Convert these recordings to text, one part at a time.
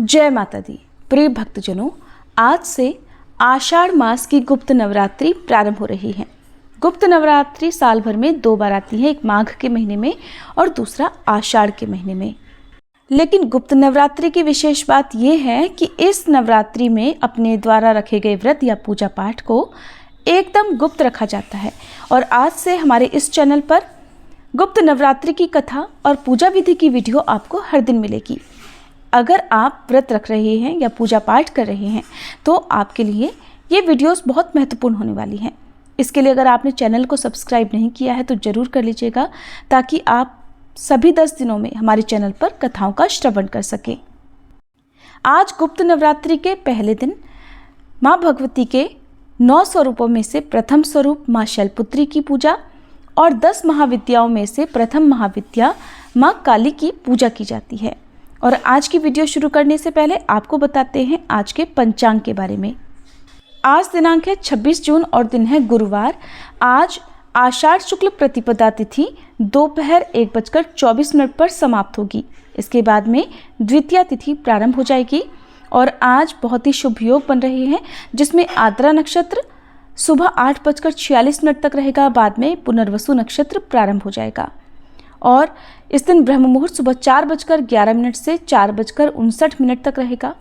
जय माता दी। प्रिय भक्तजनों, आज से आषाढ़ मास की गुप्त नवरात्रि प्रारंभ हो रही है। गुप्त नवरात्रि साल भर में 2 बार आती है, एक माघ के महीने में और दूसरा आषाढ़ के महीने में। लेकिन गुप्त नवरात्रि की विशेष बात यह है कि इस नवरात्रि में अपने द्वारा रखे गए व्रत या पूजा पाठ को एकदम गुप्त रखा जाता है। और आज से हमारे इस चैनल पर गुप्त नवरात्रि की कथा और पूजा विधि की वीडियो आपको हर दिन मिलेगी। अगर आप व्रत रख रहे हैं या पूजा पाठ कर रहे हैं तो आपके लिए ये वीडियोस बहुत महत्वपूर्ण होने वाली हैं। इसके लिए अगर आपने चैनल को सब्सक्राइब नहीं किया है तो ज़रूर कर लीजिएगा, ताकि आप सभी 10 दिनों में हमारे चैनल पर कथाओं का श्रवण कर सकें। आज गुप्त नवरात्रि के पहले दिन माँ भगवती के 9 स्वरूपों में से प्रथम स्वरूप माँ शैलपुत्री की पूजा और 10 महाविद्याओं में से प्रथम महाविद्या माँ काली की पूजा की जाती है। और आज की वीडियो शुरू करने से पहले आपको बताते हैं आज के पंचांग के बारे में। आज दिनांक है 26 जून और दिन है गुरुवार। आज आषाढ़ शुक्ल प्रतिपदा तिथि दोपहर 1:24 पर समाप्त होगी। इसके बाद में द्वितीया तिथि प्रारंभ हो जाएगी और आज बहुत ही शुभ योग बन रहे हैं, जिसमें आद्रा नक्षत्र सुबह 8:46 तक रहेगा। बाद में पुनर्वसु नक्षत्र प्रारंभ हो जाएगा और इस दिन ब्रह्म मुहूर्त सुबह 4:11 से 4:59 तक रहेगा।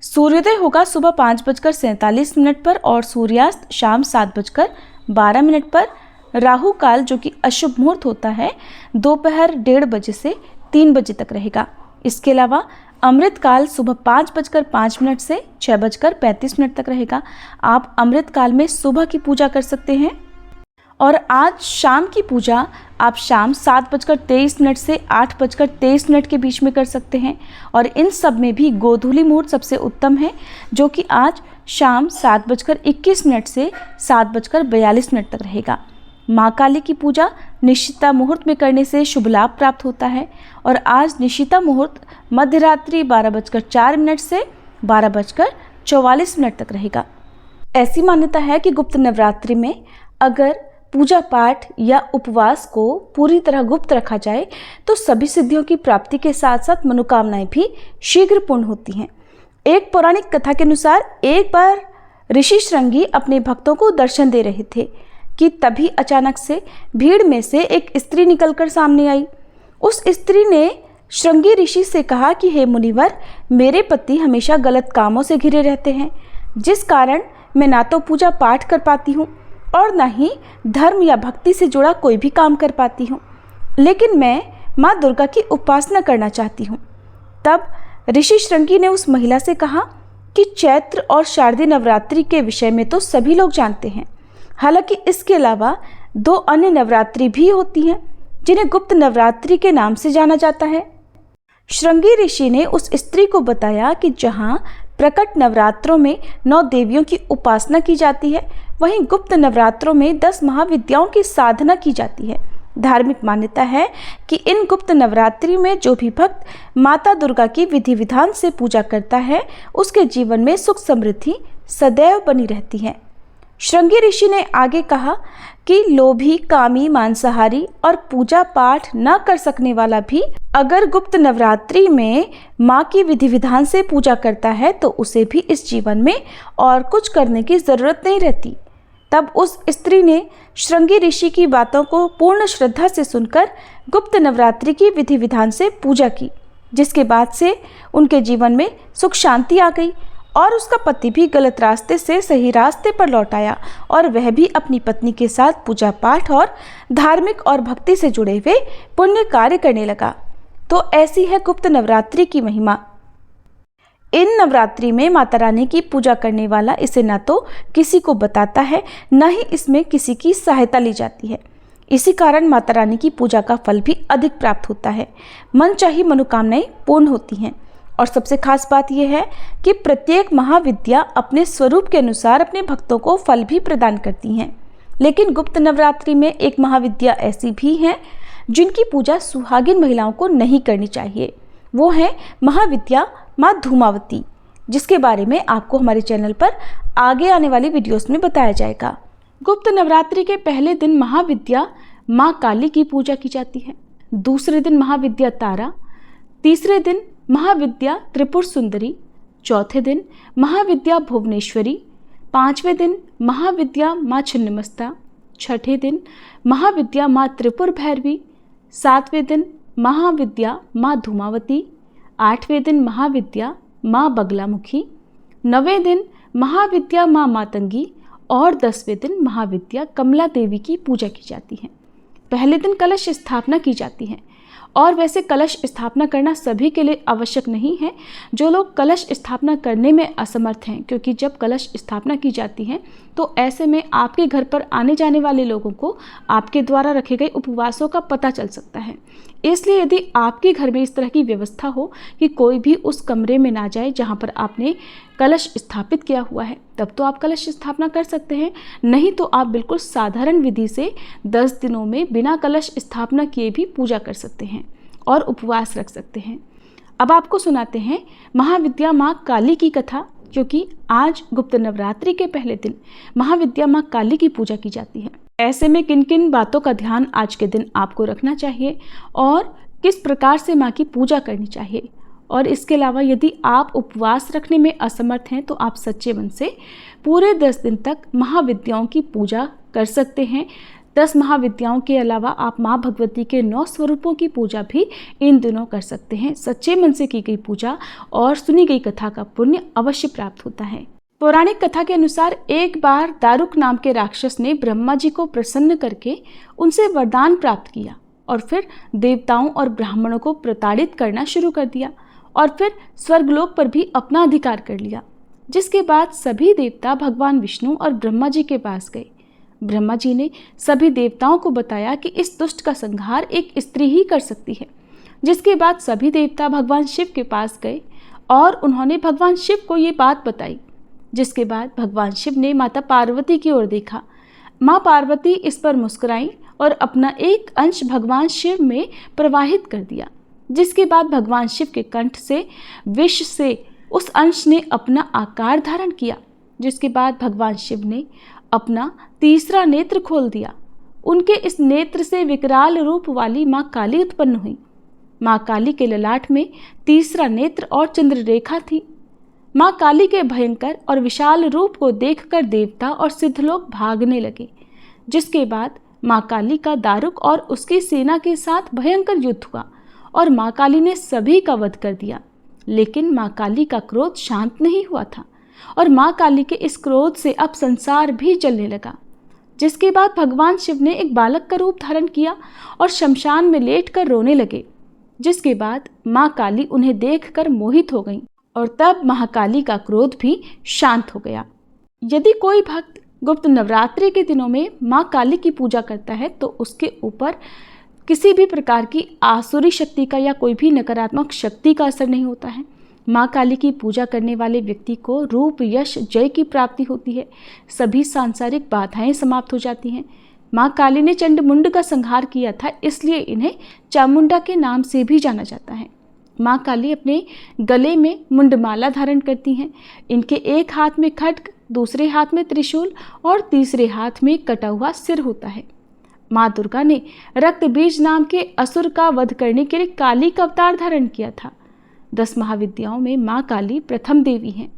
सूर्योदय होगा सुबह 5:47 पर और सूर्यास्त शाम 7:12 पर। राहु काल जो कि अशुभ मुहूर्त होता है दोपहर 1:30 से 3 बजे तक रहेगा। इसके अलावा अमृत काल सुबह 5:05 से 6:35 तक रहेगा। आप अमृत काल में सुबह की पूजा कर सकते हैं और आज शाम की पूजा आप शाम 7:23 से 8:23 के बीच में कर सकते हैं। और इन सब में भी गोधूली मुहूर्त सबसे उत्तम है, जो कि आज शाम 7:21 से 7:42 तक रहेगा। माँ काली की पूजा निशिता मुहूर्त में करने से शुभ लाभ प्राप्त होता है और आज निशिता मुहूर्त मध्यरात्रि 12:04 से 12:44 तक रहेगा। ऐसी मान्यता है कि गुप्त नवरात्रि में अगर पूजा पाठ या उपवास को पूरी तरह गुप्त रखा जाए तो सभी सिद्धियों की प्राप्ति के साथ साथ मनोकामनाएं भी शीघ्र पूर्ण होती हैं। एक पौराणिक कथा के अनुसार एक बार ऋषि श्रृंगी अपने भक्तों को दर्शन दे रहे थे कि तभी अचानक से भीड़ में से एक स्त्री निकलकर सामने आई। उस स्त्री ने श्रृंगी ऋषि से कहा कि हे मुनिवर, मेरे पति हमेशा गलत कामों से घिरे रहते हैं, जिस कारण मैं ना तो पूजा पाठ कर पाती हूँ और ना ही धर्म या भक्ति से जुड़ा कोई भी काम कर पाती हूँ, लेकिन मैं माँ दुर्गा की उपासना करना चाहती हूँ। तब ऋषि श्रृंगी ने उस महिला से कहा कि चैत्र और शारदीय नवरात्रि के विषय में तो सभी लोग जानते हैं, हालांकि इसके अलावा 2 अन्य नवरात्रि भी होती हैं जिन्हें गुप्त नवरात्रि के नाम से जाना जाता है। श्रृंगी ऋषि ने उस स्त्री को बताया कि जहाँ प्रकट नवरात्रों में 9 देवियों की उपासना की जाती है, वहीं गुप्त नवरात्रों में 10 महाविद्याओं की साधना की जाती है। धार्मिक मान्यता है कि इन गुप्त नवरात्रि में जो भी भक्त माता दुर्गा की विधि विधान से पूजा करता है, उसके जीवन में सुख समृद्धि सदैव बनी रहती है। श्रृंगी ऋषि ने आगे कहा कि लोभी, कामी, मांसाहारी और पूजा पाठ न कर सकने वाला भी अगर गुप्त नवरात्रि में माँ की विधि विधान से पूजा करता है तो उसे भी इस जीवन में और कुछ करने की जरूरत नहीं रहती। तब उस स्त्री ने श्रृंगी ऋषि की बातों को पूर्ण श्रद्धा से सुनकर गुप्त नवरात्रि की विधि विधान से पूजा की, जिसके बाद से उनके जीवन में सुख शांति आ गई और उसका पति भी गलत रास्ते से सही रास्ते पर लौट आया और वह भी अपनी पत्नी के साथ पूजा पाठ और धार्मिक और भक्ति से जुड़े हुए पुण्य कार्य करने लगा। तो ऐसी है गुप्त नवरात्रि की महिमा। इन नवरात्रि में माता रानी की पूजा करने वाला इसे न तो किसी को बताता है, न ही इसमें किसी की सहायता ली जाती है। इसी कारण माता रानी की पूजा का फल भी अधिक प्राप्त होता है, मनचाही मनोकामनाएं पूर्ण होती हैं। और सबसे खास बात यह है कि प्रत्येक महाविद्या अपने स्वरूप के अनुसार अपने भक्तों को फल भी प्रदान करती हैं। लेकिन गुप्त नवरात्रि में एक महाविद्या ऐसी भी हैं जिनकी पूजा सुहागिन महिलाओं को नहीं करनी चाहिए। वो है महाविद्या माँ धूमावती, जिसके बारे में आपको हमारे चैनल पर आगे आने वाली वीडियोस में बताया जाएगा। गुप्त नवरात्रि के पहले दिन महाविद्या माँ काली की पूजा की जाती है, दूसरे दिन महाविद्या तारा, तीसरे दिन महाविद्या त्रिपुर सुंदरी, चौथे दिन महाविद्या भुवनेश्वरी, पांचवें दिन महाविद्या माँ छिन्नमस्ता, छठे दिन महाविद्या माँ त्रिपुर भैरवी, सातवें दिन महाविद्या माँ धूमावती, आठवें दिन महाविद्या माँ बगलामुखी, नवें दिन महाविद्या माँ मातंगी और 10वें दिन महाविद्या कमला देवी की पूजा की जाती है। पहले दिन कलश स्थापना की जाती है और वैसे कलश स्थापना करना सभी के लिए आवश्यक नहीं है। जो लोग कलश स्थापना करने में असमर्थ हैं, क्योंकि जब कलश स्थापना की जाती है तो ऐसे में आपके घर पर आने जाने वाले लोगों को आपके द्वारा रखे गए उपवासों का पता चल सकता है। इसलिए यदि आपके घर में इस तरह की व्यवस्था हो कि कोई भी उस कमरे में ना जाए जहाँ पर आपने कलश स्थापित किया हुआ है, तब तो आप कलश स्थापना कर सकते हैं। नहीं तो आप बिल्कुल साधारण विधि से 10 दिनों में बिना कलश स्थापना किए भी पूजा कर सकते हैं और उपवास रख सकते हैं। अब आपको सुनाते हैं महाविद्या माँ काली की कथा, क्योंकि आज गुप्त नवरात्रि के पहले दिन महाविद्या माँ काली की पूजा की जाती है। ऐसे में किन किन बातों का ध्यान आज के दिन आपको रखना चाहिए और किस प्रकार से माँ की पूजा करनी चाहिए, और इसके अलावा यदि आप उपवास रखने में असमर्थ हैं तो आप सच्चे मन से पूरे 10 दिन तक महाविद्याओं की पूजा कर सकते हैं। 10 महाविद्याओं के अलावा आप माँ भगवती के 9 स्वरूपों की पूजा भी इन दिनों कर सकते हैं। सच्चे मन से की गई पूजा और सुनी गई कथा का पुण्य अवश्य प्राप्त होता है। पौराणिक कथा के अनुसार एक बार दारुक नाम के राक्षस ने ब्रह्मा जी को प्रसन्न करके उनसे वरदान प्राप्त किया और फिर देवताओं और ब्राह्मणों को प्रताड़ित करना शुरू कर दिया और फिर स्वर्गलोक पर भी अपना अधिकार कर लिया। जिसके बाद सभी देवता भगवान विष्णु और ब्रह्मा जी के पास गए। ब्रह्मा जी ने सभी देवताओं को बताया कि इस दुष्ट का संहार एक स्त्री ही कर सकती है। जिसके बाद सभी देवता भगवान शिव के पास गए और उन्होंने भगवान शिव को ये बात बताई। जिसके बाद भगवान शिव ने माता पार्वती की ओर देखा। माँ पार्वती इस पर मुस्कुराई और अपना एक अंश भगवान शिव में प्रवाहित कर दिया। जिसके बाद भगवान शिव के कंठ से विष से उस अंश ने अपना आकार धारण किया। जिसके बाद भगवान शिव ने अपना तीसरा नेत्र खोल दिया। उनके इस नेत्र से विकराल रूप वाली माँ काली उत्पन्न हुई। माँ काली के ललाट में तीसरा नेत्र और चंद्ररेखा थी। माँ काली के भयंकर और विशाल रूप को देखकर देवता और सिद्धलोक भागने लगे। जिसके बाद माँ काली का दारुक और उसकी सेना के साथ भयंकर युद्ध हुआ और माँ काली ने सभी का वध कर दिया। लेकिन माँ काली का क्रोध शांत नहीं हुआ था और माँ काली के इस क्रोध से अब संसार भी जलने लगा। जिसके बाद भगवान शिव ने एक बालक का रूप धारण किया और शमशान में लेटकर रोने लगे। जिसके बाद माँ काली उन्हें देखकर मोहित हो गईं और तब महाकाली का क्रोध भी शांत हो गया। यदि कोई भक्त गुप्त नवरात्रि के दिनों में माँ काली की पूजा करता है तो उसके ऊपर किसी भी प्रकार की आसुरी शक्ति का या कोई भी नकारात्मक शक्ति का असर नहीं होता है। माँ काली की पूजा करने वाले व्यक्ति को रूप, यश, जय की प्राप्ति होती है। सभी सांसारिक बाधाएं समाप्त हो जाती हैं। माँ काली ने चंडमुंड का संहार किया था, इसलिए इन्हें चामुंडा के नाम से भी जाना जाता है। माँ काली अपने गले में मुंडमाला धारण करती हैं। इनके एक हाथ में खड्ग, दूसरे हाथ में त्रिशूल और तीसरे हाथ में कटा हुआ सिर होता है। माँ दुर्गा ने रक्त बीज नाम के असुर का वध करने के लिए काली का अवतार धारण किया था। 10 महाविद्याओं में माँ काली प्रथम देवी हैं।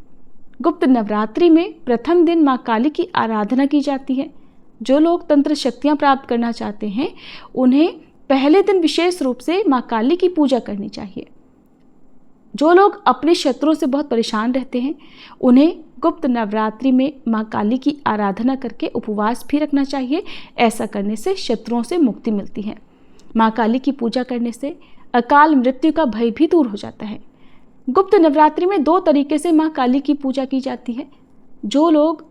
गुप्त नवरात्रि में प्रथम दिन माँ काली की आराधना की जाती है। जो लोग तंत्र शक्तियाँ प्राप्त करना चाहते हैं उन्हें पहले दिन विशेष रूप से माँ काली की पूजा करनी चाहिए। जो लोग अपने शत्रुओं से बहुत परेशान रहते हैं उन्हें गुप्त नवरात्रि में माँ काली की आराधना करके उपवास भी रखना चाहिए। ऐसा करने से शत्रुओं से मुक्ति मिलती है। माँ काली की पूजा करने से अकाल मृत्यु का भय भी दूर हो जाता है। गुप्त नवरात्रि में 2 तरीके से माँ काली की पूजा की जाती है। जो लोग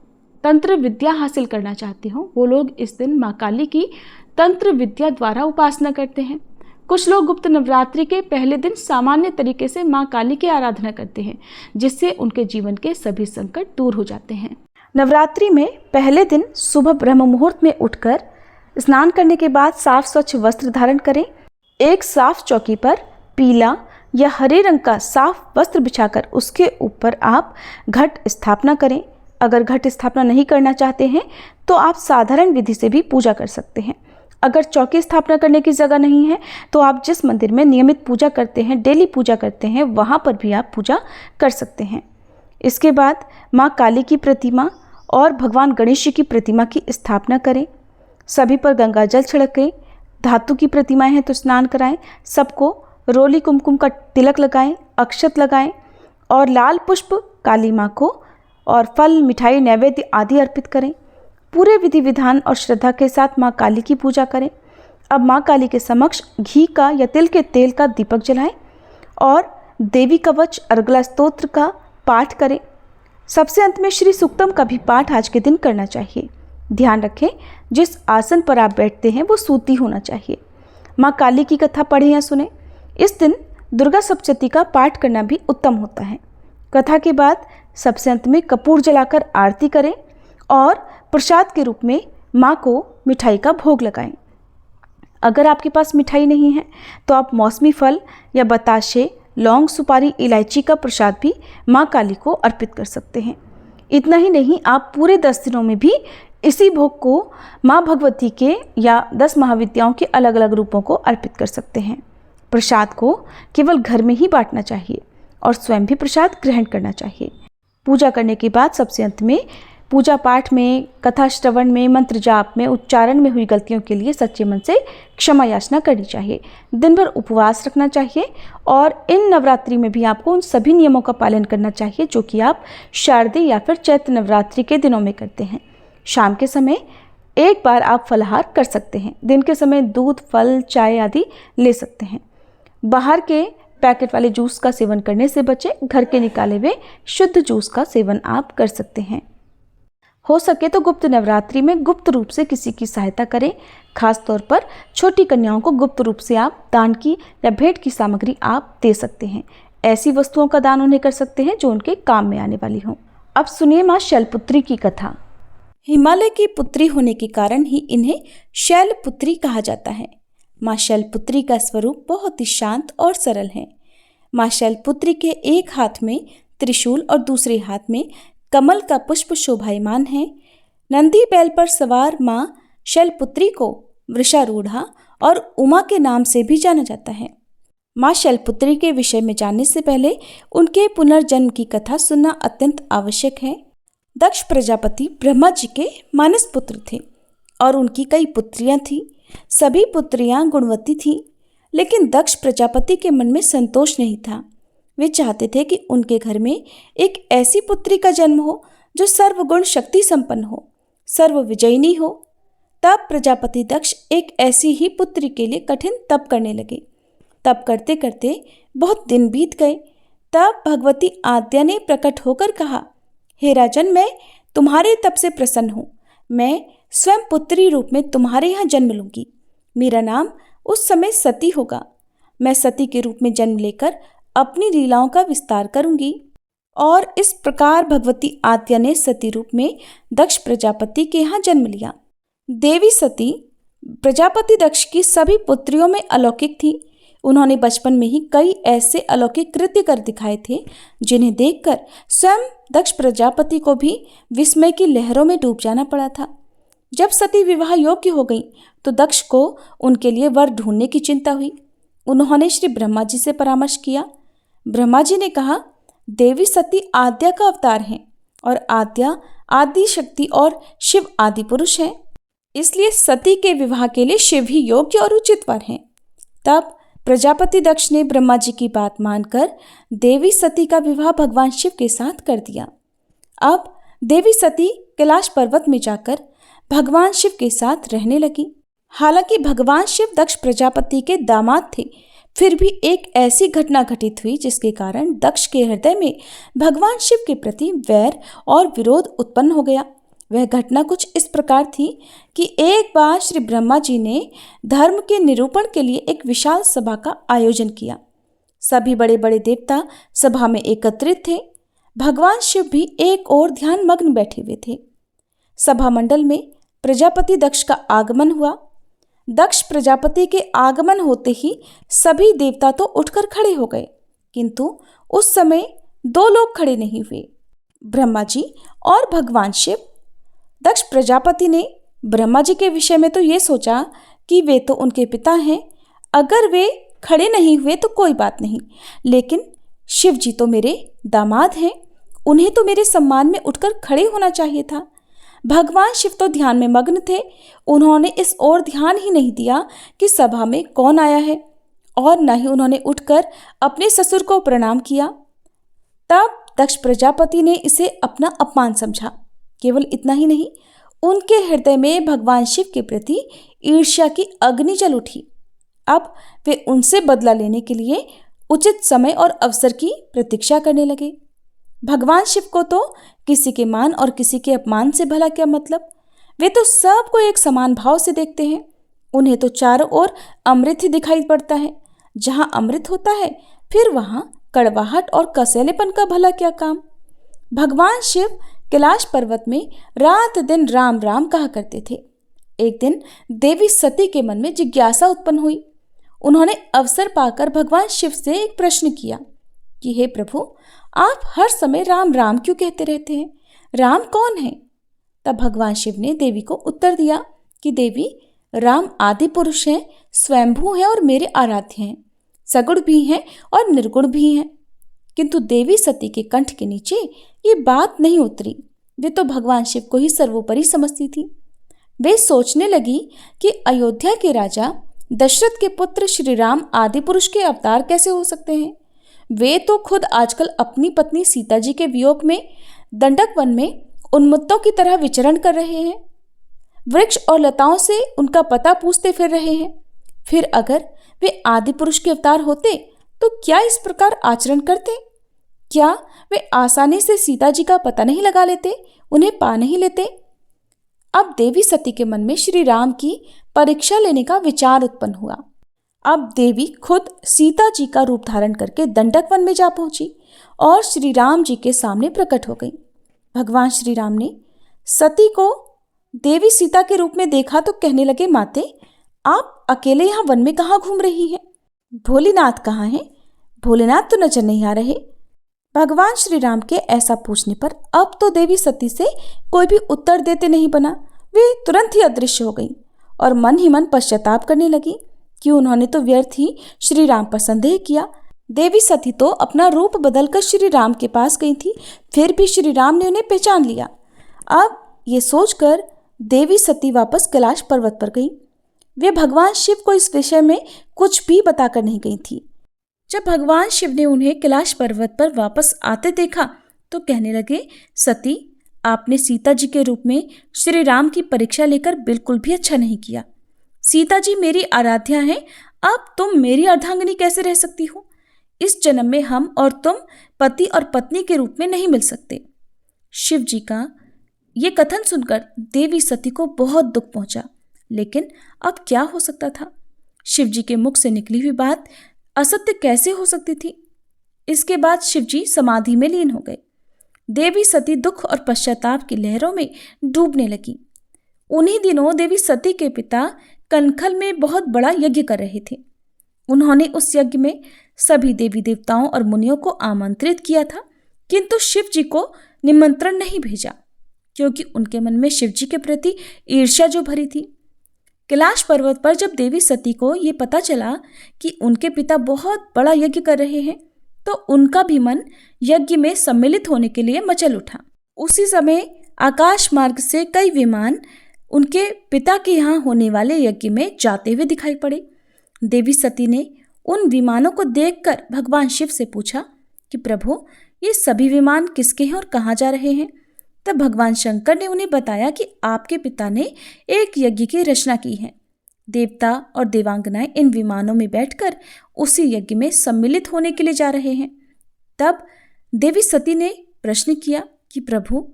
तंत्र विद्या हासिल करना चाहते हो वो लोग इस दिन माँ काली की तंत्र विद्या द्वारा उपासना करते हैं। कुछ लोग गुप्त नवरात्रि के पहले दिन सामान्य तरीके से माँ काली की आराधना करते हैं, जिससे उनके जीवन के सभी संकट दूर हो जाते हैं। नवरात्रि में पहले दिन सुबह ब्रह्म मुहूर्त में उठकर स्नान करने के बाद साफ स्वच्छ वस्त्र धारण करें। एक साफ चौकी पर पीला या हरे रंग का साफ वस्त्र बिछाकर उसके ऊपर आप घट स्थापना करें। अगर घट स्थापना नहीं करना चाहते हैं तो आप साधारण विधि से भी पूजा कर सकते हैं। अगर चौकी स्थापना करने की जगह नहीं है तो आप जिस मंदिर में नियमित पूजा करते हैं, डेली पूजा करते हैं, वहाँ पर भी आप पूजा कर सकते हैं। इसके बाद माँ काली की प्रतिमा और भगवान गणेश जी की प्रतिमा की स्थापना करें। सभी पर गंगा जल छिड़कें। धातु की प्रतिमाएं हैं तो स्नान कराएं। सबको रोली कुमकुम का तिलक लगाएं, अक्षत लगाएं और लाल पुष्प काली माँ को और फल, मिठाई, नैवेद्य आदि अर्पित करें। पूरे विधि विधान और श्रद्धा के साथ माँ काली की पूजा करें। अब माँ काली के समक्ष घी का या तिल के तेल का दीपक जलाएं और देवी कवच अर्गला स्तोत्र का पाठ करें। सबसे अंत में श्री सूक्तम का भी पाठ आज के दिन करना चाहिए। ध्यान रखें, जिस आसन पर आप बैठते हैं वो सूती होना चाहिए। माँ काली की कथा पढ़ें या सुने। इस दिन दुर्गा सप्तशती का पाठ करना भी उत्तम होता है। कथा के बाद सबसे अंत में कपूर जलाकर आरती करें और प्रसाद के रूप में माँ को मिठाई का भोग लगाएं। अगर आपके पास मिठाई नहीं है तो आप मौसमी फल या बताशे, लौंग, सुपारी, इलायची का प्रसाद भी माँ काली को अर्पित कर सकते हैं। इतना ही नहीं, आप पूरे 10 दिनों में भी इसी भोग को माँ भगवती के या 10 महाविद्याओं के अलग अलग रूपों को अर्पित कर सकते हैं। प्रसाद को केवल घर में ही बांटना चाहिए और स्वयं भी प्रसाद ग्रहण करना चाहिए। पूजा करने के बाद सबसे अंत में पूजा पाठ में, कथा श्रवण में, मंत्र जाप में, उच्चारण में हुई गलतियों के लिए सच्चे मन से क्षमा याचना करनी चाहिए। दिन भर उपवास रखना चाहिए और इन नवरात्रि में भी आपको उन सभी नियमों का पालन करना चाहिए जो कि आप शारदीय या फिर चैत्र नवरात्रि के दिनों में करते हैं। शाम के समय एक बार आप फलाहार कर सकते हैं। दिन के समय दूध, फल, चाय आदि ले सकते हैं। बाहर के पैकेट वाले जूस का सेवन करने से बचें। घर के निकाले हुए शुद्ध जूस का सेवन आप कर सकते हैं। हो सके तो गुप्त नवरात्रि में गुप्त रूप से किसी की सहायता करें। खास तौर पर छोटी कन्याओं को गुप्त रूप से आप दान की या भेंट की सामग्री आप दे सकते हैं। ऐसी वस्तुओं का दान उन्हें कर सकते हैं जो उनके काम में आने वाली हों। अब सुनिए माँ शैलपुत्री की कथा। हिमालय की पुत्री होने के कारण ही इन्हें शैलपुत्री कहा जाता है। माँ शैलपुत्री का स्वरूप बहुत ही शांत और सरल है। माँ शैलपुत्री के एक हाथ में त्रिशूल और दूसरे हाथ में कमल का पुष्प शोभायमान है। नंदी बैल पर सवार माँ शैलपुत्री को वृषारूढ़ा और उमा के नाम से भी जाना जाता है। माँ शैलपुत्री के विषय में जानने से पहले उनके पुनर्जन्म की कथा सुनना अत्यंत आवश्यक है। दक्ष प्रजापति ब्रह्मा जी के मानस पुत्र थे और उनकी कई पुत्रियां थीं। सभी पुत्रियां गुणवती थीं, लेकिन दक्ष प्रजापति के मन में संतोष नहीं था। वे चाहते थे कि उनके घर में एक ऐसी पुत्री का जन्म हो जो सर्वगुण शक्ति संपन्न हो, सर्व विजयिनी हो। तब प्रजापति दक्ष एक ऐसी ही पुत्री के लिए कठिन तप करने लगे। तप करते करते बहुत दिन बीत गए। तब भगवती आद्या ने प्रकट होकर कहा, हे राजन, मैं तुम्हारे तप से प्रसन्न हूँ। मैं स्वयं पुत्री रूप में तुम्हारे यहाँ जन्म लूंगी। मेरा नाम उस समय सती होगा। मैं सती के रूप में जन्म लेकर अपनी लीलाओं का विस्तार करूंगी। और इस प्रकार भगवती आद्या ने सती रूप में दक्ष प्रजापति के यहाँ जन्म लिया। देवी सती प्रजापति दक्ष की सभी पुत्रियों में अलौकिक थी। उन्होंने बचपन में ही कई ऐसे अलौकिक कृत्य कर दिखाए थे जिन्हें देखकर स्वयं दक्ष प्रजापति को भी विस्मय की लहरों में डूब जाना पड़ा था। जब सती विवाह योग्य हो गई तो दक्ष को उनके लिए वर ढूंढने की चिंता हुई। उन्होंने श्री ब्रह्मा जी से परामर्श किया। ब्रह्मा जी ने कहा, देवी सती आद्या का अवतार हैं और आद्या आदि शक्ति और शिव आदि पुरुष हैं, इसलिए सती के विवाह के लिए शिव ही योग्य और उचित वर हैं। तब प्रजापति दक्ष ने ब्रह्मा जी की बात मानकर देवी सती का विवाह भगवान शिव के साथ कर दिया। अब देवी सती कैलाश पर्वत में जाकर भगवान शिव के साथ रहने लगी। हालांकि भगवान शिव दक्ष प्रजापति के दामाद थे, फिर भी एक ऐसी घटना घटित हुई जिसके कारण दक्ष के हृदय में भगवान शिव के प्रति वैर और विरोध उत्पन्न हो गया। वह घटना कुछ इस प्रकार थी कि एक बार श्री ब्रह्मा जी ने धर्म के निरूपण के लिए एक विशाल सभा का आयोजन किया। सभी बड़े बड़े देवता सभा में एकत्रित थे। भगवान शिव भी एक ओर ध्यान मग्न बैठे हुए थे। सभा मंडल में प्रजापति दक्ष का आगमन हुआ। दक्ष प्रजापति के आगमन होते ही सभी देवता तो उठकर खड़े हो गए, किंतु उस समय 2 लोग खड़े नहीं हुए, ब्रह्मा जी और भगवान शिव। दक्ष प्रजापति ने ब्रह्मा जी के विषय में तो ये सोचा कि वे तो उनके पिता हैं, अगर वे खड़े नहीं हुए तो कोई बात नहीं, लेकिन शिव जी तो मेरे दामाद हैं, उन्हें तो मेरे सम्मान में उठकर खड़े होना चाहिए था। भगवान शिव तो ध्यान में मग्न थे। उन्होंने इस ओर ध्यान ही नहीं दिया कि सभा में कौन आया है, और न ही उन्होंने उठकर अपने ससुर को प्रणाम किया। तब दक्ष प्रजापति ने इसे अपना अपमान समझा। केवल इतना ही नहीं, उनके हृदय में भगवान शिव के प्रति ईर्ष्या की अग्नि जल उठी। अब वे उनसे बदला लेने के लिए उचित समय और अवसर की प्रतीक्षा करने लगे। भगवान शिव को तो किसी के मान और किसी के अपमान से भला क्या मतलब। वे तो सबको एक समान भाव से देखते हैं। उन्हें तो चारों ओर अमृत ही दिखाई पड़ता है। जहां अमृत होता है फिर वहां कड़वाहट और कसैलेपन का भला क्या काम। भगवान शिव कैलाश पर्वत में रात दिन राम राम कहा करते थे। एक दिन देवी सती के मन में जिज्ञासा उत्पन्न हुई। उन्होंने अवसर पाकर भगवान शिव से एक प्रश्न किया कि हे प्रभु, आप हर समय राम राम क्यों कहते रहते हैं? राम कौन है? तब भगवान शिव ने देवी को उत्तर दिया कि देवी, राम आदि पुरुष हैं, स्वयंभू हैं और मेरे आराध्य हैं, सगुण भी हैं और निर्गुण भी हैं। किंतु देवी सती के कंठ के नीचे ये बात नहीं उतरी। वे तो भगवान शिव को ही सर्वोपरि समझती थी। वे सोचने लगी कि अयोध्या के राजा दशरथ के पुत्र श्री राम आदि पुरुष के अवतार कैसे हो सकते हैं। वे तो खुद आजकल अपनी पत्नी सीता जी के वियोग में दंडक वन में उन्मत्तों की तरह विचरण कर रहे हैं। वृक्ष और लताओं से उनका पता पूछते फिर रहे हैं। फिर अगर वे आदि पुरुष के अवतार होते तो क्या इस प्रकार आचरण करते? क्या वे आसानी से सीता जी का पता नहीं लगा लेते, उन्हें पा नहीं लेते? अब देवी सती के मन में श्री राम की परीक्षा लेने का विचार उत्पन्न हुआ। अब देवी खुद सीता जी का रूप धारण करके दंडक वन में जा पहुंची और श्री राम जी के सामने प्रकट हो गई। भगवान श्री राम ने सती को देवी सीता के रूप में देखा तो कहने लगे, माते, आप अकेले यहाँ वन में कहाँ घूम रही हैं? भोलेनाथ कहाँ हैं? भोलेनाथ तो नजर नहीं आ रहे। भगवान श्री राम के ऐसा पूछने पर अब तो देवी सती से कोई भी उत्तर देते नहीं बना। वे तुरंत ही अदृश्य हो गई और मन ही मन पश्चाताप करने लगी कि उन्होंने तो व्यर्थ ही श्री राम पर संदेह किया। देवी सती तो अपना रूप बदलकर श्री राम के पास गई थी, फिर भी श्री राम ने उन्हें पहचान लिया। अब ये सोचकर देवी सती वापस कैलाश पर्वत पर गई। वे भगवान शिव को इस विषय में कुछ भी बताकर नहीं गई थी। जब भगवान शिव ने उन्हें कैलाश पर्वत पर वापस आते देखा तो कहने लगे, सती, आपने सीता जी के रूप में श्री राम की परीक्षा लेकर बिल्कुल भी अच्छा नहीं किया। सीता जी मेरी आराध्या हैं, अब तुम मेरी अर्धांगिनी कैसे रह सकती हो? इस जन्म में हम और तुम पति और पत्नी के रूप में नहीं मिल सकते। शिव जी का ये कथन सुनकर देवी सती को बहुत दुख पहुंचा, लेकिन अब क्या हो सकता था? शिव जी के मुख से निकली हुई बात असत्य कैसे हो सकती थी? इसके बाद शिव जी समाधि में लीन हो गए। देवी सती दुख और पश्चाताप की लहरों में डूबने लगी। उन्हीं दिनों देवी सती के पिता कनखल में बहुत बड़ा यज्ञ कर रहे थे। उन्होंने उस यज्ञ में सभी देवी देवताओं और मुनियों को आमंत्रित किया था, किंतु शिव जी को निमंत्रण नहीं भेजा, क्योंकि उनके मन में शिव जी के प्रति ईर्ष्या जो भरी थी। कैलाश पर्वत पर जब देवी सती को ये पता चला कि उनके पिता बहुत बड़ा यज्ञ कर रहे हैं, तो उनका भी मन यज्ञ में सम्मिलित होने के लिए मचल उठा। उसी समय आकाश मार्ग से कई विमान उनके पिता के यहाँ होने वाले यज्ञ में जाते हुए दिखाई पड़े। देवी सती ने उन विमानों को देखकर भगवान शिव से पूछा कि प्रभु, ये सभी विमान किसके हैं और कहाँ जा रहे हैं? तब भगवान शंकर ने उन्हें बताया कि आपके पिता ने एक यज्ञ की रचना की है। देवता और देवांगनाएं इन विमानों में बैठकर उसी यज्ञ में सम्मिलित होने के लिए जा रहे हैं। तब देवी सती ने प्रश्न किया कि प्रभु,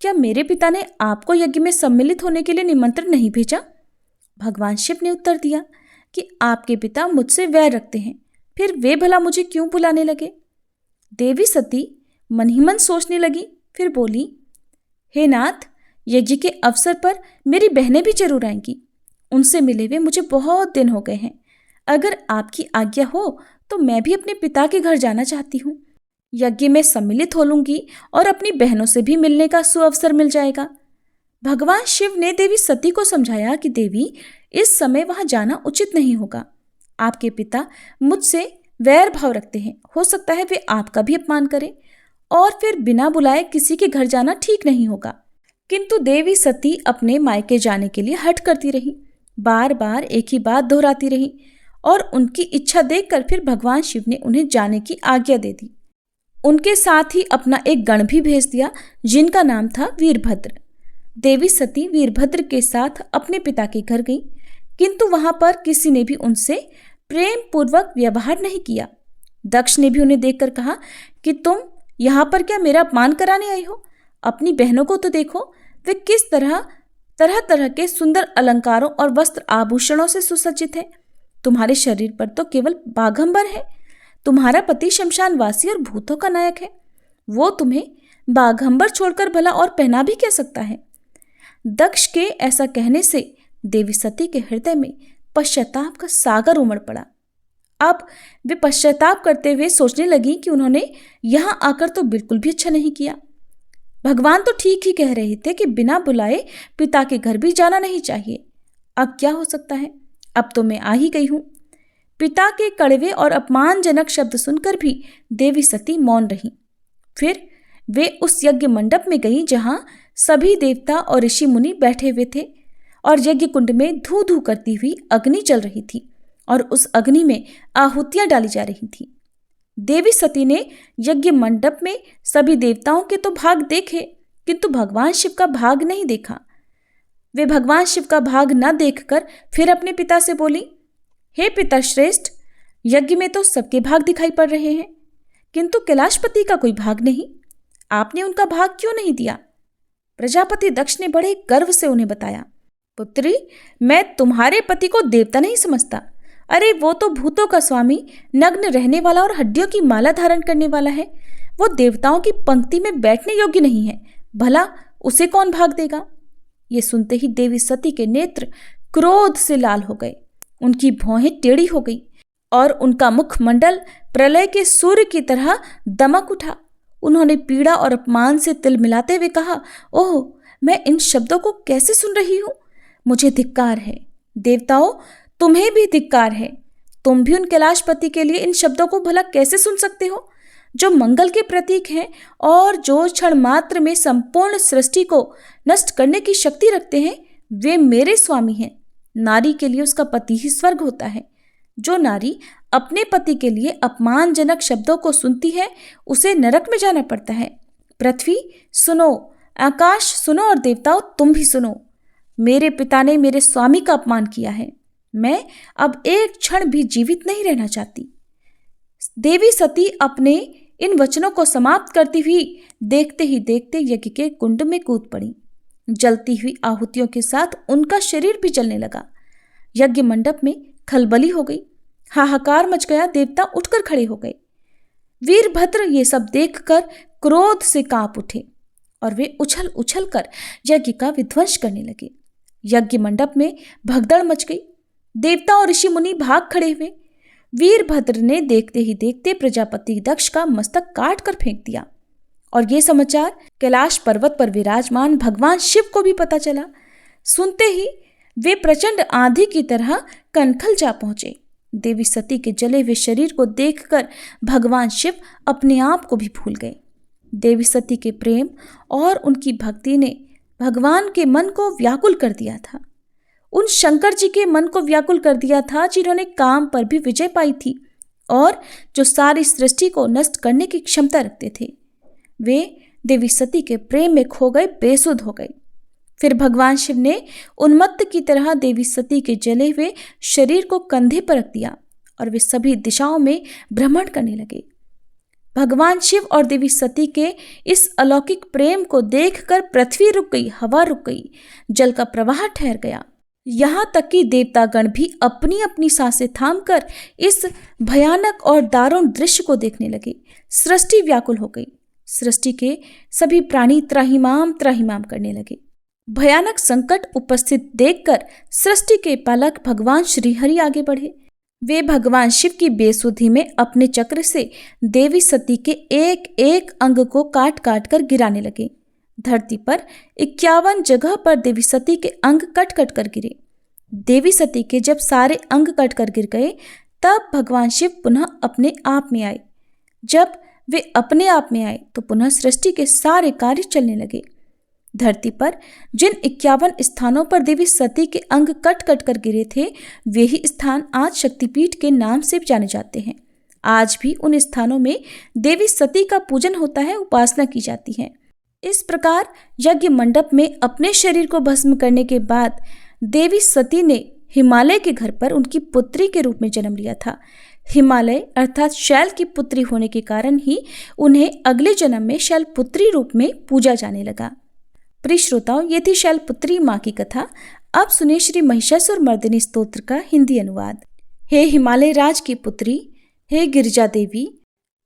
क्या मेरे पिता ने आपको यज्ञ में सम्मिलित होने के लिए निमंत्रण नहीं भेजा? भगवान शिव ने उत्तर दिया कि आपके पिता मुझसे वैर रखते हैं, फिर वे भला मुझे क्यों बुलाने लगे? देवी सती मन ही मन सोचने लगी, फिर बोली, हे नाथ, यज्ञ के अवसर पर मेरी बहनें भी जरूर आएंगी। उनसे मिले हुए मुझे बहुत दिन हो गए हैं। अगर आपकी आज्ञा हो तो मैं भी अपने पिता के घर जाना चाहती हूँ। यज्ञ में सम्मिलित हो लूंगी और अपनी बहनों से भी मिलने का सुअवसर मिल जाएगा। भगवान शिव ने देवी सती को समझाया कि देवी, इस समय वहां जाना उचित नहीं होगा। आपके पिता मुझसे वैर भाव रखते हैं, हो सकता है वे आपका भी अपमान करें और फिर बिना बुलाए किसी के घर जाना ठीक नहीं होगा। किंतु देवी सती अपने मायके जाने के लिए हट करती रही, बार बार एक ही बात दोहराती रही और उनकी इच्छा देखकर फिर भगवान शिव ने उन्हें जाने की आज्ञा दे दी। उनके साथ ही अपना एक गण भी भेज दिया जिनका नाम था वीरभद्र। देवी सती वीरभद्र के साथ अपने पिता के घर गई, किंतु वहां पर किसी ने भी उनसे प्रेम पूर्वक व्यवहार नहीं किया। दक्ष ने भी उन्हें देखकर कहा कि तुम यहाँ पर क्या मेरा अपमान कराने आई हो? अपनी बहनों को तो देखो, वे किस तरह तरह के सुंदर अलंकारों और वस्त्र आभूषणों से सुसज्जित है। तुम्हारे शरीर पर तो केवल बाघंबर है। तुम्हारा पति शमशानवासी और भूतों का नायक है, वो तुम्हें बाघंबर छोड़कर भला और पहना भी क्या सकता है? दक्ष के ऐसा कहने से देवी सती के हृदय में पश्चाताप का सागर उमड़ पड़ा। अब वे पश्चाताप करते हुए सोचने लगी कि उन्होंने यहां आकर तो बिल्कुल भी अच्छा नहीं किया। भगवान तो ठीक ही कह रहे थे कि बिना बुलाए पिता के घर भी जाना नहीं चाहिए। अब क्या हो सकता है, अब तो मैं आ ही गई हूं। पिता के कड़वे और अपमानजनक शब्द सुनकर भी देवी सती मौन रही। फिर वे उस यज्ञ मंडप में गई जहां सभी देवता और ऋषि मुनि बैठे हुए थे और यज्ञ कुंड में धू धू करती हुई अग्नि चल रही थी और उस अग्नि में आहुतियां डाली जा रही थी। देवी सती ने यज्ञ मंडप में सभी देवताओं के तो भाग देखे, किंतु भगवान शिव का भाग नहीं देखा। वे भगवान शिव का भाग न देखकर फिर अपने पिता से बोली, हे पिताश्रेष्ठ, यज्ञ में तो सबके भाग दिखाई पड़ रहे हैं, किंतु कैलाशपति का कोई भाग नहीं। आपने उनका भाग क्यों नहीं दिया? प्रजापति दक्ष ने बड़े गर्व से उन्हें बताया, पुत्री, मैं तुम्हारे पति को देवता नहीं समझता। अरे वो तो भूतों का स्वामी, नग्न रहने वाला और हड्डियों की माला धारण करने वाला है। वो देवताओं की पंक्ति में बैठने योग्य नहीं है, भला उसे कौन भाग देगा? ये सुनते ही देवी सती के नेत्र क्रोध से लाल हो गए, उनकी भौहें टेढ़ी हो गई और उनका मुखमंडल प्रलय के सूर्य की तरह दमक उठा। उन्होंने पीड़ा और अपमान से तिल मिलाते हुए कहा, ओह, मैं इन शब्दों को कैसे सुन रही हूं? मुझे धिक्कार है। देवताओं, तुम्हें भी धिक्कार है। तुम भी उन कैलाशपति के लिए इन शब्दों को भला कैसे सुन सकते हो, जो मंगल के प्रतीक हैं और जो क्षण मात्र में संपूर्ण सृष्टि को नष्ट करने की शक्ति रखते हैं। वे मेरे स्वामी हैं। नारी के लिए उसका पति ही स्वर्ग होता है। जो नारी अपने पति के लिए अपमानजनक शब्दों को सुनती है, उसे नरक में जाना पड़ता है। पृथ्वी सुनो, आकाश सुनो और देवताओं तुम भी सुनो। मेरे पिता ने मेरे स्वामी का अपमान किया है। मैं अब एक क्षण भी जीवित नहीं रहना चाहती। देवी सती अपने इन वचनों को समाप्त करती हुई देखते ही देखते यज्ञ के कुंड में कूद पड़ी। जलती हुई आहुतियों के साथ उनका शरीर भी जलने लगा। यज्ञ मंडप में खलबली हो गई, हाहाकार मच गया। देवता उठकर खड़े हो गए। वीरभद्र ये सब देखकर क्रोध से कांप उठे और वे उछल उछल कर यज्ञ का विध्वंस करने लगे। यज्ञ मंडप में भगदड़ मच गई। देवता और ऋषि मुनि भाग खड़े हुए। वीरभद्र ने देखते ही देखते प्रजापति दक्ष का मस्तक काट कर फेंक दिया और ये समाचार कैलाश पर्वत पर विराजमान भगवान शिव को भी पता चला। सुनते ही वे प्रचंड आंधी की तरह कनखल जा पहुंचे। देवी सती के जले हुए शरीर को देखकर भगवान शिव अपने आप को भी भूल गए। देवी सती के प्रेम और उनकी भक्ति ने भगवान के मन को व्याकुल कर दिया था। उन शंकर जी के मन को व्याकुल कर दिया था जिन्होंने काम पर भी विजय पाई थी और जो सारी सृष्टि को नष्ट करने की क्षमता रखते थे। वे देवी सती के प्रेम में खो गए, बेसुध हो गए। फिर भगवान शिव ने उन्मत्त की तरह देवी सती के जले हुए शरीर को कंधे पर रख दिया और वे सभी दिशाओं में भ्रमण करने लगे। भगवान शिव और देवी सती के इस अलौकिक प्रेम को देखकर पृथ्वी रुक गई, हवा रुक गई, जल का प्रवाह ठहर गया। यहाँ तक कि देवतागण भी अपनी अपनी सांसें थामकर इस भयानक और दारुण दृश्य को देखने लगे। सृष्टि व्याकुल हो गई। सृष्टि के सभी प्राणी त्राहिमाम त्राहिमाम करने लगे। भयानक संकट उपस्थित देखकर सृष्टि के पालक भगवान श्रीहरि आगे बढ़े। वे भगवान शिव की बेसुधी में अपने चक्र से देवी सती के एक एक अंग को काट काट कर गिराने लगे। धरती पर 51 जगह पर देवी सती के अंग कट कट कर गिरे। देवी सती के जब सारे अंग कट कर गिर गए, तब भगवान शिव पुनः अपने आप में आए। जब वे अपने आप में आए तो पुनः सृष्टि के सारे कार्य चलने लगे। धरती पर जिन 51 स्थानों पर देवी सती के अंग कट कट कर गिरे थे, वे ही स्थान आज शक्तिपीठ के नाम से जाने जाते हैं। आज भी उन स्थानों में देवी सती का पूजन होता है, उपासना की जाती है। इस प्रकार यज्ञ मंडप में अपने शरीर को भस्म करने के बाद देवी सती ने हिमालय के घर पर उनकी पुत्री के रूप में जन्म लिया था। हिमालय अर्थात शैल की पुत्री होने के कारण ही उन्हें अगले जन्म में शैलपुत्री रूप में पूजा जाने लगा। प्रिय श्रोताओं, ये थी शैलपुत्री माँ की कथा। अब सुनिए श्री महिषासुर मर्दिनी स्तोत्र का हिंदी अनुवाद। हे हिमालय राज की पुत्री, हे गिरिजा देवी,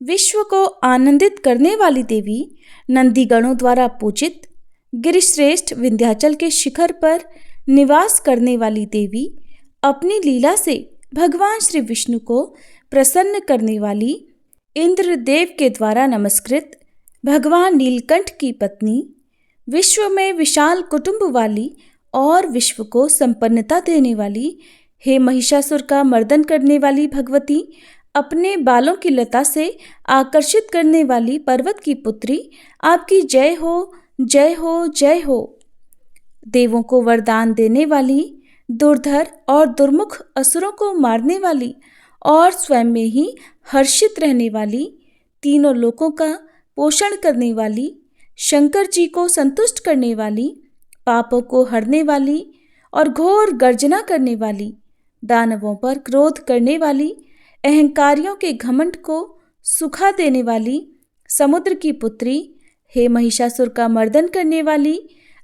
विश्व को आनंदित करने वाली देवी, नंदीगणों द्वारा पूजित, गिरिश्रेष्ठ विंध्याचल के शिखर पर निवास करने वाली देवी, अपनी लीला से भगवान श्री विष्णु को प्रसन्न करने वाली, इंद्रदेव के द्वारा नमस्कृत भगवान नीलकंठ की पत्नी, विश्व में विशाल कुटुंब वाली और विश्व को संपन्नता देने वाली, हे महिषासुर का मर्दन करने वाली भगवती, अपने बालों की लता से आकर्षित करने वाली पर्वत की पुत्री, आपकी जय हो, जय हो, जय हो। देवों को वरदान देने वाली, दुर्धर और दुर्मुख असुरों को मारने वाली और स्वयं में ही हर्षित रहने वाली, तीनों लोकों का पोषण करने वाली, शंकर जी को संतुष्ट करने वाली, पापों को हरने वाली और घोर गर्जना करने वाली, दानवों पर क्रोध करने वाली, अहंकारियों के घमंड को सुखा देने वाली, समुद्र की पुत्री, हे महिषासुर का मर्दन करने वाली,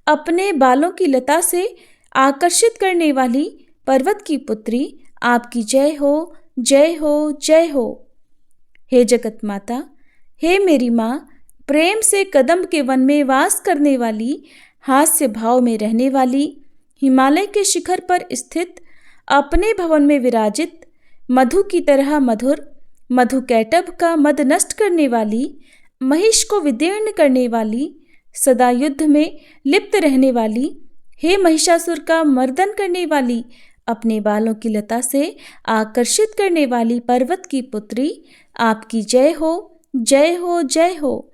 अपने बालों की लता से आकर्षित करने वाली पर्वत की पुत्री, आपकी जय हो, जय हो, जय हो। हे जगत माता, हे मेरी माँ, प्रेम से कदम्ब के वन में वास करने वाली, हास्य भाव में रहने वाली, हिमालय के शिखर पर स्थित, अपने भवन में विराजित, मधु की तरह मधुर, मधुकैटभ का मद नष्ट करने वाली, महिष को विदीर्ण करने वाली, सदा युद्ध में लिप्त रहने वाली, हे महिषासुर का मर्दन करने वाली, अपने बालों की लता से आकर्षित करने वाली पर्वत की पुत्री, आपकी जय हो, जय हो, जय हो।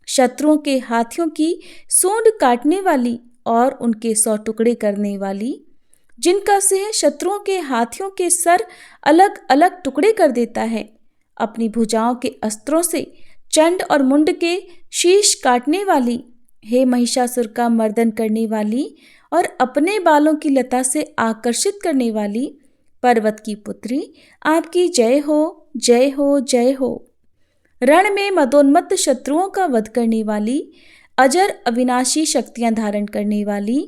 शत्रुओं के हाथियों की सूंड काटने वाली और उनके 100 टुकड़े करने वाली, जिनका सिंह शत्रुओं के हाथियों के सर अलग अलग टुकड़े कर देता है, अपनी भुजाओं के अस्त्रों से चंड और मुंड के शीश काटने वाली, हे महिषासुर का मर्दन करने वाली और अपने बालों की लता से आकर्षित करने वाली पर्वत की पुत्री, आपकी जय हो, जय हो, जय हो। रण में मदोन्मत्त शत्रुओं का वध करने वाली, अजर अविनाशी शक्तियां धारण करने वाली,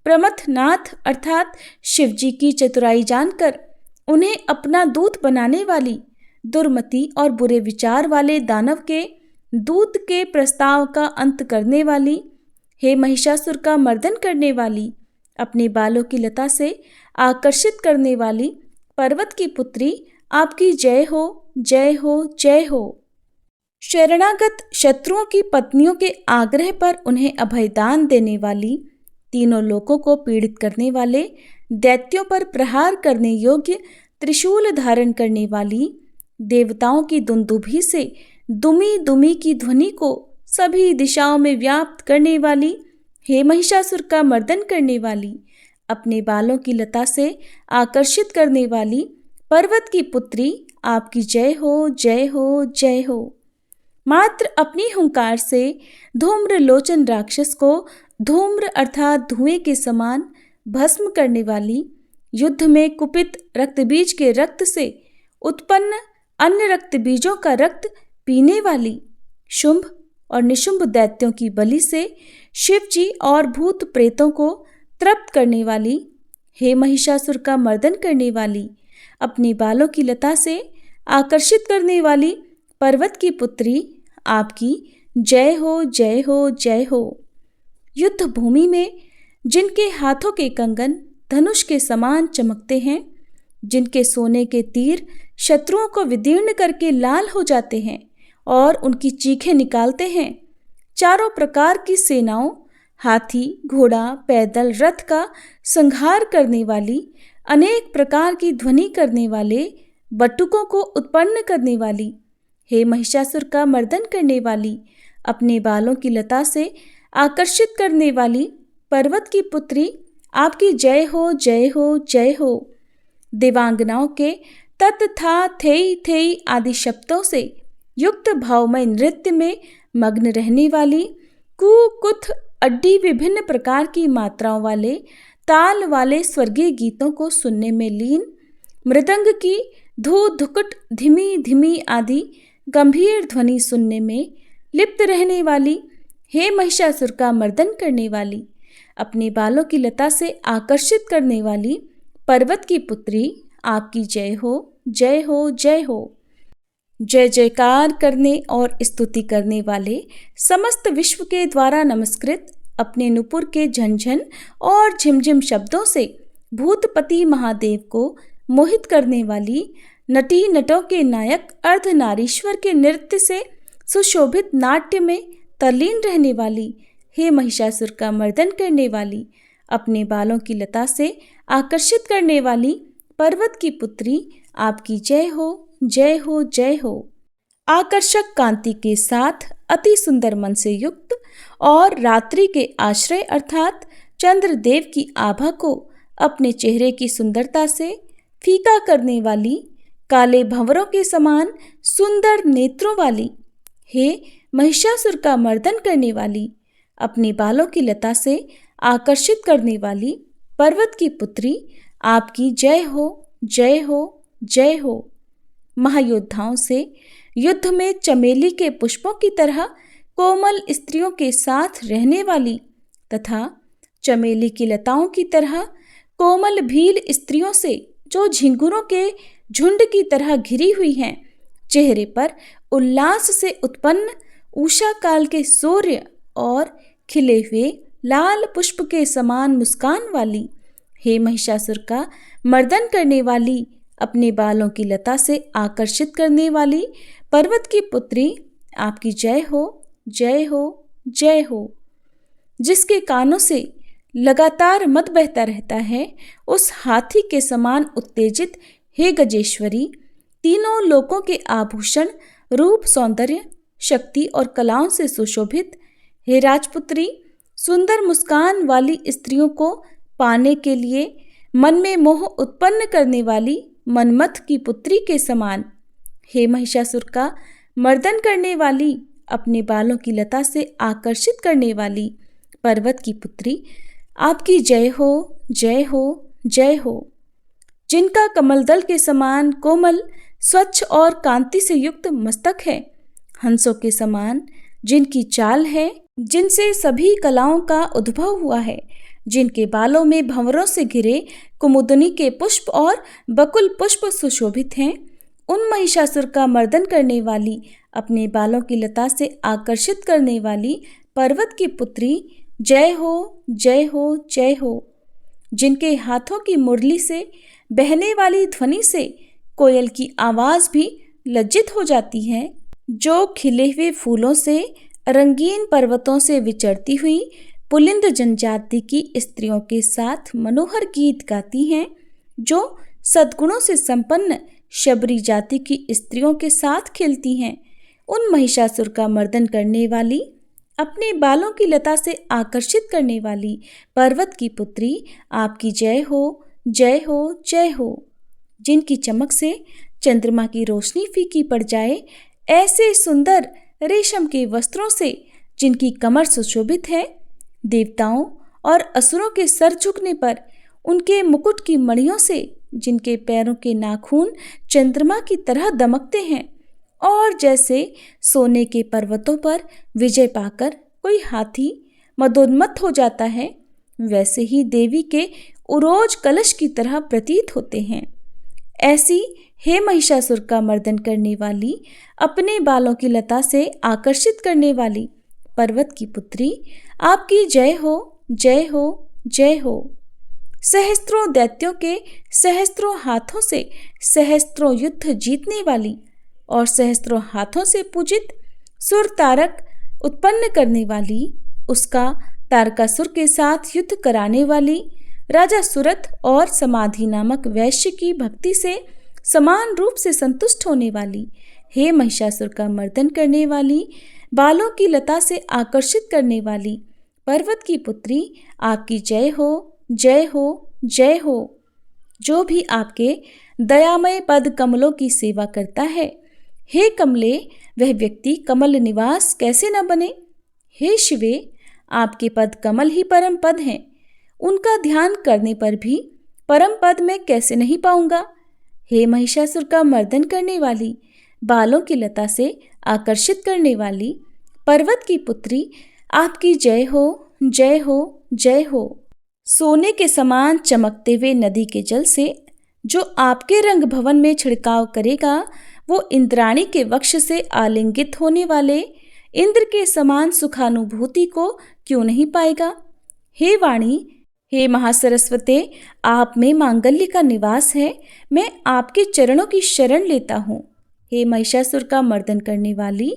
प्रमथनाथ अर्थात शिवजी की चतुराई जानकर उन्हें अपना दूत बनाने वाली, दुर्मति और बुरे विचार वाले दानव के दूत के प्रस्ताव का अंत करने वाली, हे महिषासुर का मर्दन करने वाली, अपने बालों की लता से आकर्षित करने वाली पर्वत की पुत्री, आपकी जय हो, जय हो, जय हो। शरणागत शत्रुओं की पत्नियों के आग्रह पर उन्हें अभयदान देने वाली, तीनों लोकों को पीड़ित करने वाले, दैत्यों पर प्रहार करने योग्य त्रिशूल धारण करने वाली, देवताओं की दुंदुभी से दुमी दुमी की ध्वनि को सभी दिशाओं में व्याप्त करने वाली, हे महिषासुर का मर्दन करने वाली, अपने बालों की लता से आकर्षित करने वाली पर्वत की पुत्री, आपकी जय हो, जय हो, जय हो। मात्र अपनी हुंकार से धूम्र लोचन राक्षस को धूम्र अर्थात धुएं के समान भस्म करने वाली, युद्ध में कुपित रक्तबीज के रक्त से उत्पन्न अन्य रक्त बीजों का रक्त पीने वाली, शुंभ और निशुंभ दैत्यों की बलि से शिव जी और भूत प्रेतों को तृप्त करने वाली, हे महिषासुर का मर्दन करने वाली, अपने बालों की लता से आकर्षित करने वाली पर्वत की पुत्री, आपकी जय हो, जय हो, जय हो। युद्ध भूमि में जिनके हाथों के कंगन धनुष के समान चमकते हैं, जिनके सोने के तीर शत्रुओं को विदीर्ण करके लाल हो जाते हैं और उनकी चीखें निकालते हैं, चारों प्रकार की सेनाओं, हाथी, घोड़ा, पैदल, रथ का संहार करने वाली, अनेक प्रकार की ध्वनि करने वाले बटुकों को उत्पन्न करने वाली, हे महिषासुर का मर्दन करने वाली, अपने बालों की लता से आकर्षित करने वाली पर्वत की पुत्री, आपकी जय हो जय हो जय हो। देवांगनाओं के तत् था थेई थेई आदि शब्दों से युक्त भावमय नृत्य में मग्न रहने वाली, कु कुथ अड्डी विभिन्न प्रकार की मात्राओं वाले ताल वाले स्वर्गीय गीतों को सुनने में लीन, मृदंग की धू धुकुट धीमी धीमी आदि गंभीर ध्वनि सुनने में लिप्त रहने वाली, हे महिषासुर का मर्दन करने वाली, अपने बालों की लता से आकर्षित करने वाली पर्वत की पुत्री, आपकी जय हो जय हो जय हो। जय जयकार करने और स्तुति करने वाले समस्त विश्व के द्वारा नमस्कृत अपने नुपुर के झंझन और झिमझिम शब्दों से भूतपति महादेव को मोहित करने वाली, नटी नटों के नायक अर्धनारीश्वर के नृत्य से सुशोभित नाट्य में तल्लीन रहने वाली, हे महिषासुर का मर्दन करने वाली, अपने बालों की लता से आकर्षित करने वाली पर्वत की पुत्री, आपकी जय हो जय हो जय हो। आकर्षक कांति के साथ अति सुंदर मन से युक्त और रात्रि के आश्रय अर्थात चंद्रदेव की आभा को अपने चेहरे की सुंदरता से फीका करने वाली, काले भंवरों के समान सुंदर नेत्रों वाली, हे महिषासुर का मर्दन करने वाली, अपने बालों की लता से आकर्षित करने वाली पर्वत की पुत्री, आपकी जय हो जय हो जय हो। महायोद्धाओं से युद्ध में चमेली के पुष्पों की तरह कोमल स्त्रियों के साथ रहने वाली तथा चमेली की लताओं की तरह कोमल भील स्त्रियों से जो झिंगुरों के झुंड की तरह घिरी हुई हैं, चेहरे पर उल्लास से उत्पन्न उषा काल के सूर्य और खिले हुए लाल पुष्प के समान मुस्कान वाली, हे महिषासुर का मर्दन करने वाली, अपने बालों की लता से आकर्षित करने वाली पर्वत की पुत्री, आपकी जय हो जय हो जय हो। जिसके कानों से लगातार मद बहता रहता है, उस हाथी के समान उत्तेजित हे गजेश्वरी, तीनों लोकों के आभूषण रूप सौंदर्य शक्ति और कलाओं से सुशोभित, हे राजपुत्री, सुंदर मुस्कान वाली स्त्रियों को पाने के लिए मन में मोह उत्पन्न करने वाली मनमथ की पुत्री के समान, हे महिषासुर का मर्दन करने वाली, अपने बालों की लता से आकर्षित करने वाली पर्वत की पुत्री, आपकी जय हो जय हो जय हो। जिनका कमलदल के समान कोमल स्वच्छ और कांति से युक्त मस्तक है, हंसों के समान जिनकी चाल है, जिनसे सभी कलाओं का उद्भव हुआ है, जिनके बालों में भंवरों से घिरे कुमुदनी के पुष्प और बकुल पुष्प सुशोभित हैं, उन महिषासुर का मर्दन करने वाली, अपने बालों की लता से आकर्षित करने वाली पर्वत की पुत्री, जय हो जय हो जय हो। जिनके हाथों की मुरली से बहने वाली ध्वनि से कोयल की आवाज भी लज्जित हो जाती है, जो खिले हुए फूलों से रंगीन पर्वतों से विचरती हुई पुलिंद जनजाति की स्त्रियों के साथ मनोहर गीत गाती हैं, जो सद्गुणों से संपन्न शबरी जाति की स्त्रियों के साथ खेलती हैं, उन महिषासुर का मर्दन करने वाली, अपने बालों की लता से आकर्षित करने वाली पर्वत की पुत्री, आपकी जय हो जय हो जय हो। जिनकी चमक से चंद्रमा की रोशनी फीकी पड़ जाए, ऐसे सुंदर रेशम के वस्त्रों से जिनकी कमर सुशोभित है, देवताओं और असुरों के सर झुकने पर उनके मुकुट की मणियों से जिनके पैरों के नाखून चंद्रमा की तरह दमकते हैं, और जैसे सोने के पर्वतों पर विजय पाकर कोई हाथी मदोन्मत्त हो जाता है, वैसे ही देवी के उरोज कलश की तरह प्रतीत होते हैं। ऐसी हे महिषासुर का मर्दन करने वाली, अपने बालों की लता से आकर्षित करने वाली पर्वत की पुत्री, आपकी जय हो जय हो जय हो। सहस्त्रों दैत्यों के सहस्त्रों हाथों से सहस्त्रों युद्ध जीतने वाली और सहस्त्रों हाथों से पूजित सुर तारक उत्पन्न करने वाली, उसका तारकासुर के साथ युद्ध कराने वाली, राजा सुरथ और समाधि नामक वैश्य की भक्ति से समान रूप से संतुष्ट होने वाली, हे महिषासुर का मर्दन करने वाली, बालों की लता से आकर्षित करने वाली पर्वत की पुत्री, आपकी जय हो, जय हो, जय हो। जो भी आपके दयामय पद कमलों की सेवा करता है, हे कमले, वह व्यक्ति कमल निवास कैसे न बने। हे शिवे, आपके पद कमल ही परम पद हैं, उनका ध्यान करने पर भी परम पद मैं कैसे नहीं पाऊंगा। हे महिषासुर का मर्दन करने वाली, बालों की लता से आकर्षित करने वाली पर्वत की पुत्री, आपकी जय हो, जय हो, जय हो। सोने के समान चमकते हुए नदी के जल से जो आपके रंग भवन में छिड़काव करेगा, वो इंद्राणी के वक्ष से आलिंगित होने वाले इंद्र के समान सुखानुभूति को क्यों नहीं पाएगा। हे वाणी, हे महासरस्वते, आप में मांगल्य का निवास है, मैं आपके चरणों की शरण लेता हूँ। हे महिषासुर का मर्दन करने वाली,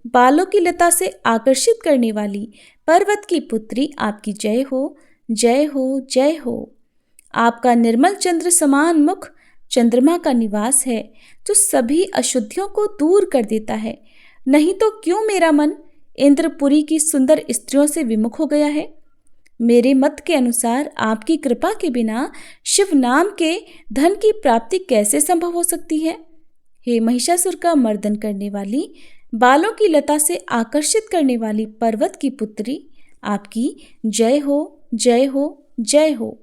बालों की लता से आकर्षित करने वाली पर्वत की पुत्री, आपकी जय हो, जय हो, जय हो। आपका निर्मल चंद्र समान मुख चंद्रमा का निवास है, जो सभी अशुद्धियों को दूर कर देता है। नहीं तो क्यों मेरा मन इंद्रपुरी की सुंदर स्त्रियों से विमुख हो गया है। मेरे मत के अनुसार आपकी कृपा के बिना शिव नाम के धन की प्राप्ति कैसे संभव हो सकती है। हे महिषासुर का मर्दन करने वाली, बालों की लता से आकर्षित करने वाली पर्वत की पुत्री, आपकी जय हो, जय हो, जय हो।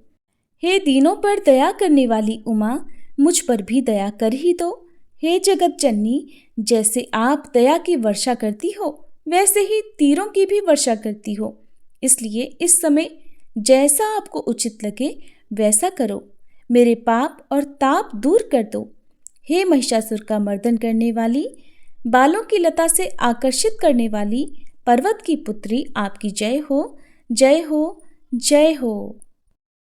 हे दीनों पर दया करने वाली उमा, मुझ पर भी दया कर ही दो। हे जगत जननी, जैसे आप दया की वर्षा करती हो, वैसे ही तीरों की भी वर्षा करती हो। इसलिए इस समय जैसा आपको उचित लगे वैसा करो, मेरे पाप और ताप दूर कर दो। हे महिषासुर का मर्दन करने वाली, बालों की लता से आकर्षित करने वाली पर्वत की पुत्री, आपकी जय हो, जय हो, जय हो।